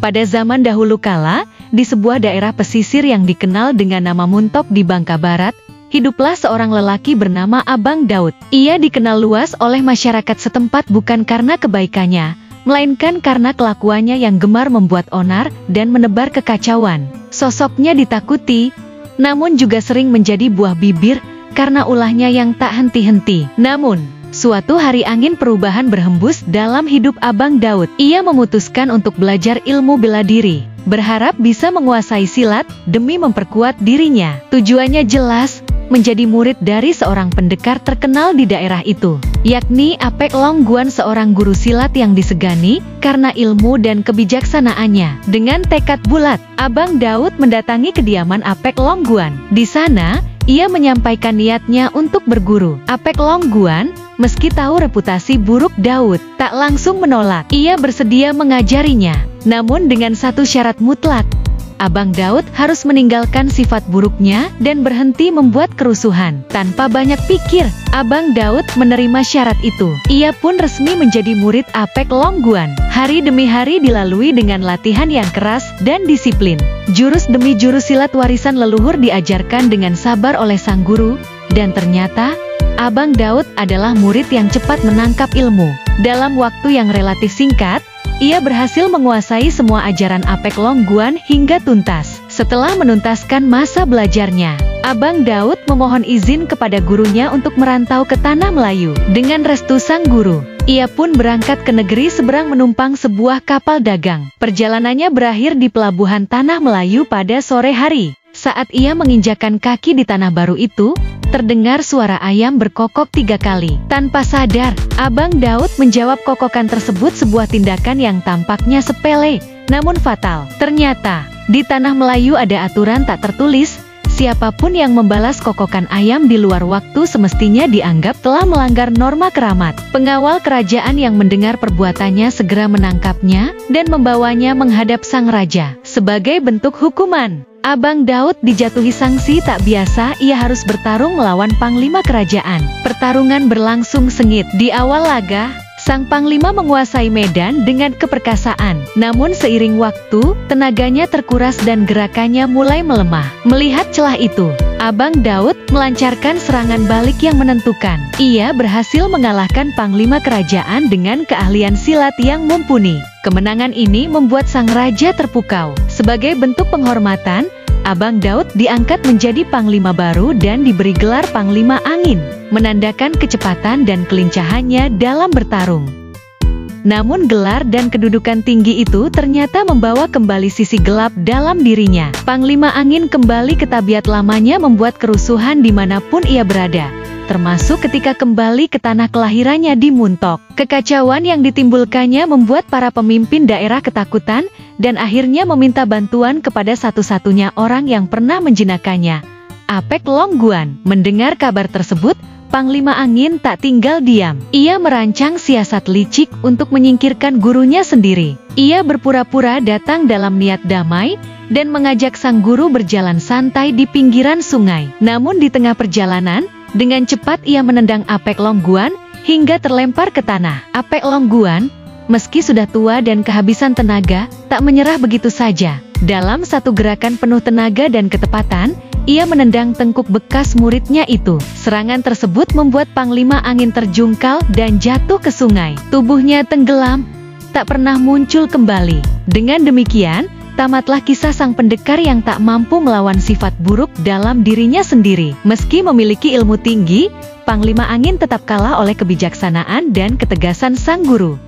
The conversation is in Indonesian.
Pada zaman dahulu kala, di sebuah daerah pesisir yang dikenal dengan nama Muntok di Bangka Barat, hiduplah seorang lelaki bernama Abang Daud. Ia dikenal luas oleh masyarakat setempat bukan karena kebaikannya, melainkan karena kelakuannya yang gemar membuat onar dan menebar kekacauan. Sosoknya ditakuti, namun juga sering menjadi buah bibir karena ulahnya yang tak henti-henti. Namun, suatu hari angin perubahan berhembus dalam hidup Abang Daud. Ia memutuskan untuk belajar ilmu bela diri, berharap bisa menguasai silat demi memperkuat dirinya. Tujuannya jelas, menjadi murid dari seorang pendekar terkenal di daerah itu, yakni Apek Longguan, seorang guru silat yang disegani karena ilmu dan kebijaksanaannya. Dengan tekad bulat, Abang Daud mendatangi kediaman Apek Longguan. Di sana, ia menyampaikan niatnya untuk berguru. Apek Longguan, meski tahu reputasi buruk Daud, tak langsung menolak. Ia bersedia mengajarinya, namun dengan satu syarat mutlak. Abang Daud harus meninggalkan sifat buruknya dan berhenti membuat kerusuhan. Tanpa banyak pikir, Abang Daud menerima syarat itu. Ia pun resmi menjadi murid Apek Longguan. Hari demi hari dilalui dengan latihan yang keras dan disiplin. Jurus demi jurus silat warisan leluhur diajarkan dengan sabar oleh sang guru, dan ternyata, Abang Daud adalah murid yang cepat menangkap ilmu. Dalam waktu yang relatif singkat, ia berhasil menguasai semua ajaran Apek Longguan hingga tuntas. Setelah menuntaskan masa belajarnya, Abang Daud memohon izin kepada gurunya untuk merantau ke Tanah Melayu. Dengan restu sang guru, ia pun berangkat ke negeri seberang menumpang sebuah kapal dagang. Perjalanannya berakhir di pelabuhan Tanah Melayu pada sore hari. Saat ia menginjakan kaki di tanah baru itu, terdengar suara ayam berkokok 3 kali. Tanpa sadar, Abang Daud menjawab kokokan tersebut sebuah tindakan yang tampaknya sepele, namun fatal. Ternyata, di Tanah Melayu ada aturan tak tertulis, siapapun yang membalas kokokan ayam di luar waktu semestinya dianggap telah melanggar norma keramat. Pengawal kerajaan yang mendengar perbuatannya segera menangkapnya dan membawanya menghadap sang raja. Sebagai bentuk hukuman, Abang Daud dijatuhi sanksi tak biasa, ia harus bertarung melawan panglima kerajaan. Pertarungan berlangsung sengit. Di awal laga, sang panglima menguasai medan dengan keperkasaan. Namun seiring waktu, tenaganya terkuras dan gerakannya mulai melemah. Melihat celah itu, Abang Daud melancarkan serangan balik yang menentukan. Ia berhasil mengalahkan panglima kerajaan dengan keahlian silat yang mumpuni. Kemenangan ini membuat sang raja terpukau. Sebagai bentuk penghormatan, Abang Daud diangkat menjadi panglima baru dan diberi gelar Panglima Angin, menandakan kecepatan dan kelincahannya dalam bertarung. Namun gelar dan kedudukan tinggi itu ternyata membawa kembali sisi gelap dalam dirinya. Panglima Angin kembali ke tabiat lamanya, membuat kerusuhan dimanapun ia berada, termasuk ketika kembali ke tanah kelahirannya di Muntok. Kekacauan yang ditimbulkannya membuat para pemimpin daerah ketakutan dan akhirnya meminta bantuan kepada satu-satunya orang yang pernah menjinakkannya, Apek Longguan. Mendengar kabar tersebut, Panglima Angin tak tinggal diam. Ia merancang siasat licik untuk menyingkirkan gurunya sendiri. Ia berpura-pura datang dalam niat damai dan mengajak sang guru berjalan santai di pinggiran sungai. Namun di tengah perjalanan, dengan cepat ia menendang Apek Longguan hingga terlempar ke tanah. Apek Longguan, meski sudah tua dan kehabisan tenaga, tak menyerah begitu saja. Dalam satu gerakan penuh tenaga dan ketepatan, ia menendang tengkuk bekas muridnya itu. Serangan tersebut membuat Panglima Angin terjungkal dan jatuh ke sungai. Tubuhnya tenggelam, tak pernah muncul kembali. Dengan demikian, tamatlah kisah sang pendekar yang tak mampu melawan sifat buruk dalam dirinya sendiri. Meski memiliki ilmu tinggi, Panglima Angin tetap kalah oleh kebijaksanaan dan ketegasan sang guru.